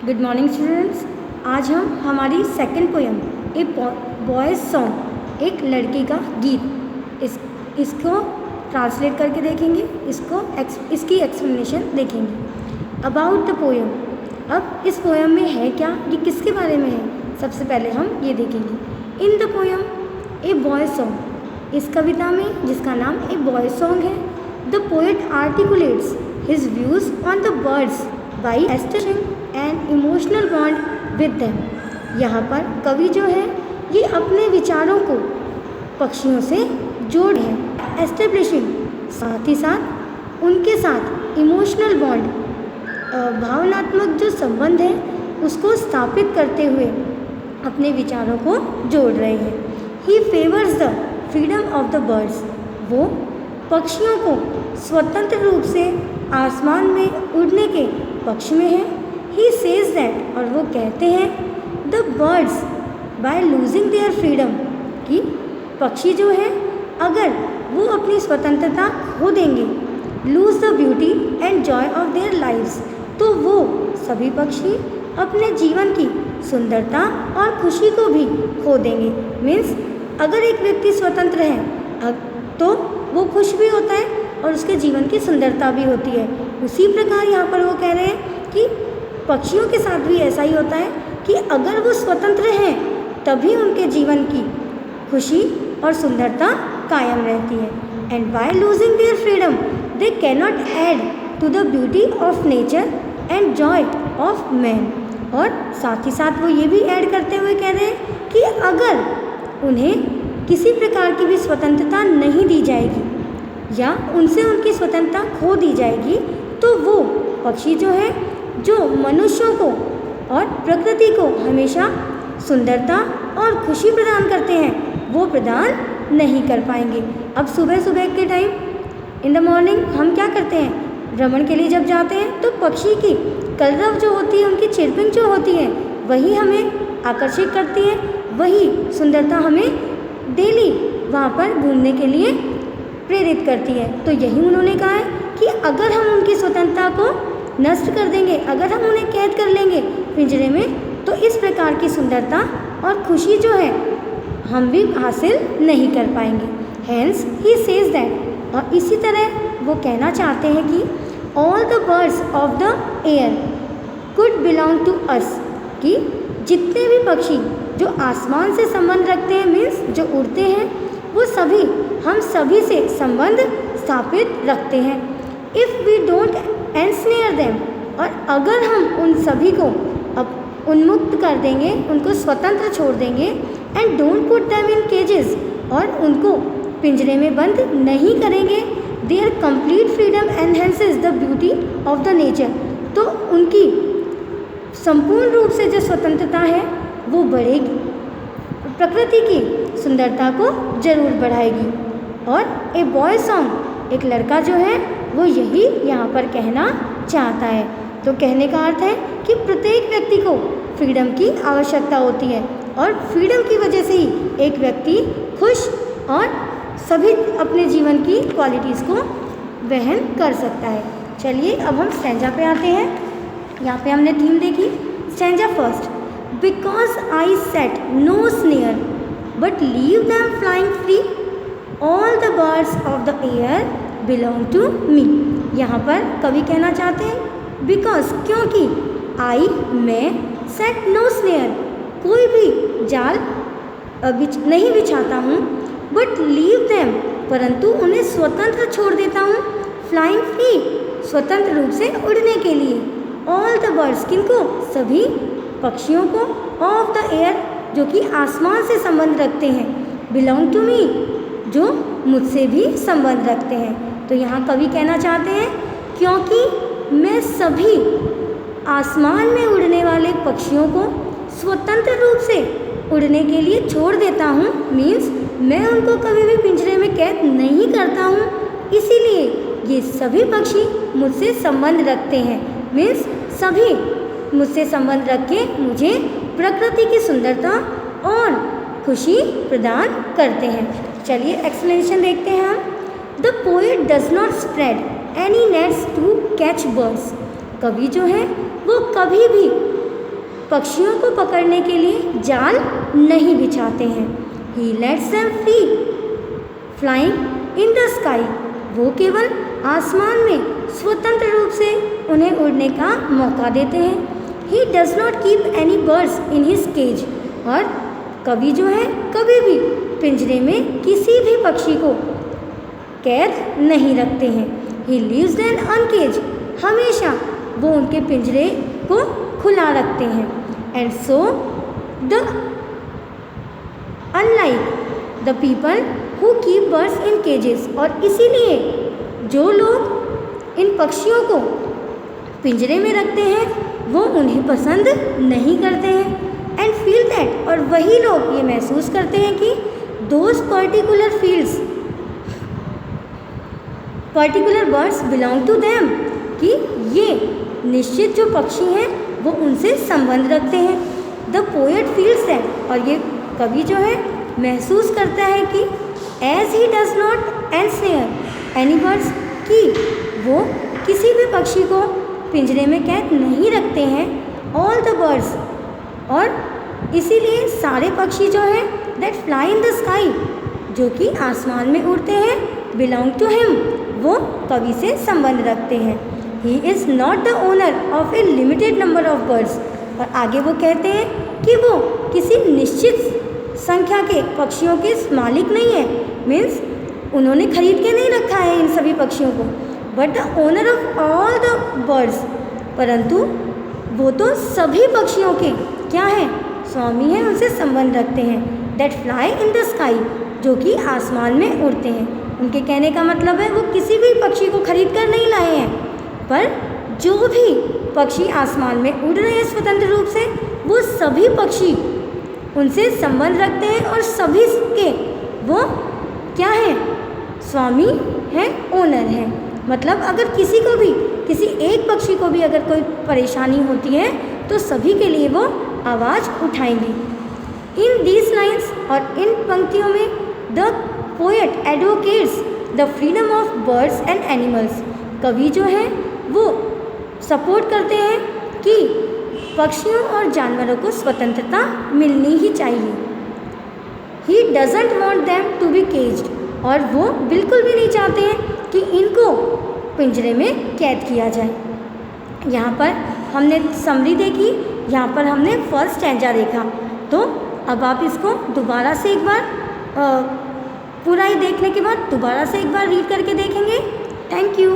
Good morning students. आज हम हमारी सेकंड पोएम ए बॉयज़ सॉन्ग, एक लड़की का गीत, इसको ट्रांसलेट करके देखेंगे, इसकी एक्सप्लेनेशन देखेंगे। अबाउट द पोएम, अब इस पोएम में है क्या, ये किसके बारे में है, सबसे पहले हम ये देखेंगे। In the poem A boys song, इस कविता में जिसका नाम ए बॉयज़ सॉन्ग है, the poet articulates his views on the birds by establishing an emotional bond with them. यहाँ पर कवि जो है ये अपने विचारों को पक्षियों से जोड़ है, एस्टेब्लिशिंग साथ ही साथ उनके साथ इमोशनल बॉन्ड, भावनात्मक जो संबंध है उसको स्थापित करते हुए अपने विचारों को जोड़ रहे हैं। He favours the freedom of the birds, वो पक्षियों को स्वतंत्र रूप से आसमान में उड़ने के पक्ष में है। ही सेज दैट, और वो कहते हैं, the birds bye losing their freedom, कि पक्षी जो है अगर वो अपनी स्वतंत्रता खो देंगे, lose the beauty and joy of their lives, तो वो सभी पक्षी अपने जीवन की सुंदरता और खुशी को भी खो देंगे। मीन्स अगर एक व्यक्ति स्वतंत्र है तो वो खुश भी होता है और उसके जीवन की सुंदरता भी होती है। उसी प्रकार यहाँ पर वो कह रहे हैं कि पक्षियों के साथ भी ऐसा ही होता है कि अगर वो स्वतंत्र हैं तभी उनके जीवन की खुशी और सुंदरता कायम रहती है। And by losing their freedom they cannot add to the beauty of nature and joy of man. और साथ ही साथ वो ये भी ऐड करते हुए कह रहे हैं कि अगर उन्हें किसी प्रकार की भी स्वतंत्रता नहीं दी जाएगी या उनसे उनकी स्वतंत्रता खो दी जाएगी, तो वो पक्षी जो है, जो मनुष्यों को और प्रकृति को हमेशा सुंदरता और खुशी प्रदान करते हैं, वो प्रदान नहीं कर पाएंगे। अब सुबह सुबह के टाइम इन द मॉर्निंग हम क्या करते हैं, भ्रमण के लिए जब जाते हैं तो पक्षी की कलरव जो होती है, उनकी चिरपिंग जो होती है, वही हमें आकर्षित करती है, वही सुंदरता हमें डेली वहाँ पर घूमने के लिए प्रेरित करती है। तो यही उन्होंने कहा है कि अगर हम उनकी स्वतंत्रता को नष्ट कर देंगे, अगर हम उन्हें कैद कर लेंगे पिंजरे में, तो इस प्रकार की सुंदरता और खुशी जो है हम भी हासिल नहीं कर पाएंगे। हेंस ही सेज दैट, और इसी तरह वो कहना चाहते हैं कि all the birds of the air could belong to us, कि जितने भी पक्षी जो आसमान से संबंध रखते हैं, मीन्स जो उड़ते हैं, वो सभी हम सभी से संबंध स्थापित रखते हैं। इफ़ वी डोंट एनस्नेयर देम, और अगर हम उन सभी को अब उन्मुक्त कर देंगे, उनको स्वतंत्र छोड़ देंगे, and don't put them in cages, और उनको पिंजरे में बंद नहीं करेंगे, their complete freedom enhances the beauty of the nature, तो उनकी संपूर्ण रूप से जो स्वतंत्रता है वो बढ़ेगी, प्रकृति की सुंदरता को जरूर बढ़ाएगी। और ए बॉय सॉन्ग, एक लड़का जो है वो यही यहाँ पर कहना चाहता है। तो कहने का अर्थ है कि प्रत्येक व्यक्ति को फ्रीडम की आवश्यकता होती है, और फ्रीडम की वजह से ही एक व्यक्ति खुश और सभी अपने जीवन की क्वालिटीज़ को वहन कर सकता है। चलिए अब हम स्टैंजा पे आते हैं। यहाँ पे हमने थीम देखी। Stanza first, because I set no snare but leave them flying free, all the birds of the air belong to me. यहाँ पर कवि कहना चाहते हैं बिकॉज, क्योंकि आई मैं, सेट नो स्नेयर कोई भी जाल नहीं बिछाता हूँ, बट लीव देम परंतु उन्हें स्वतंत्र छोड़ देता हूँ, फ्लाइंग फ्री स्वतंत्र रूप से उड़ने के लिए, ऑल द बर्ड्स किनको, सभी पक्षियों को, ऑफ द एयर जो कि आसमान से संबंध रखते हैं, बिलोंग टू मी जो मुझसे भी संबंध रखते हैं। तो यहाँ कवि कहना चाहते हैं क्योंकि मैं सभी आसमान में उड़ने वाले पक्षियों को स्वतंत्र रूप से उड़ने के लिए छोड़ देता हूँ, मीन्स मैं उनको कभी भी पिंजरे में कैद नहीं करता हूँ, इसीलिए ये सभी पक्षी मुझसे संबंध रखते हैं, मीन्स सभी मुझसे संबंध रख के मुझे प्रकृति की सुंदरता और खुशी प्रदान करते हैं। चलिए एक्सप्लेनेशन देखते हैं हम। The poet does not spread any nets to catch birds, कवि जो है वो कभी भी पक्षियों को पकड़ने के लिए जाल नहीं बिछाते हैं। He lets them free flying in the sky. वो केवल आसमान में स्वतंत्र रूप से उन्हें उड़ने का मौका देते हैं। He does not keep any birds in his cage. और कवि जो है कभी भी पिंजरे में किसी भी पक्षी को कैद नहीं रखते हैं। He leaves them uncaged. हमेशा वो उनके पिंजरे को खुला रखते हैं। And so the unlike the people who keep birds in cages, और इसीलिए जो लोग इन पक्षियों को पिंजरे में रखते हैं वो उन्हें पसंद नहीं करते हैं। एंड फील दैट, और वही लोग ये महसूस करते हैं कि those particular birds belong to them, कि ये निश्चित जो पक्षी हैं वो उनसे संबंध रखते हैं। द पोएट फील्स दैट, और ये कवि जो है महसूस करता है कि as he does not ensnare any birds, कि वो किसी भी पक्षी को पिंजरे में कैद नहीं रखते हैं। ऑल द बर्ड्स, और इसीलिए सारे पक्षी जो हैं that fly in the sky, जो कि आसमान में उड़ते हैं, बिलोंग टू हिम, वो कवि से संबंध रखते हैं। He is not the owner of A limited number of birds, और आगे वो कहते हैं कि वो किसी निश्चित संख्या के पक्षियों के मालिक नहीं है। मीन्स उन्होंने खरीद के नहीं रखा है इन सभी पक्षियों को, but the owner of all the birds, परंतु वो तो सभी पक्षियों के क्या हैं, स्वामी हैं, उनसे संबंध रखते हैं। That fly in the sky, जो कि आसमान में उड़ते हैं। उनके कहने का मतलब है वो किसी भी पक्षी को खरीद कर नहीं लाए हैं, पर जो भी पक्षी आसमान में उड़ रहे हैं स्वतंत्र रूप से, वो सभी पक्षी उनसे संबंध रखते हैं और सभी के वो क्या हैं, स्वामी हैं, ओनर हैं। मतलब अगर किसी को भी, किसी एक पक्षी को भी अगर कोई परेशानी होती है तो सभी के लिए वो आवाज़ उठाएंगी। इन दीज लाइन्स, और इन पंक्तियों में the poet advocates the freedom of birds and animals, कवि जो है वो सपोर्ट करते हैं कि पक्षियों और जानवरों को स्वतंत्रता मिलनी ही चाहिए। He doesn't want them to be caged, और वो बिल्कुल भी नहीं चाहते हैं कि इनको पिंजरे में कैद किया जाए। यहाँ पर हमने समरी देखी, यहाँ पर हमने फर्स्ट स्टैंजा देखा, तो अब आप इसको दोबारा से एक बार पूरा ही देखने के बाद दोबारा से एक बार रीड करके देखेंगे। Thank you.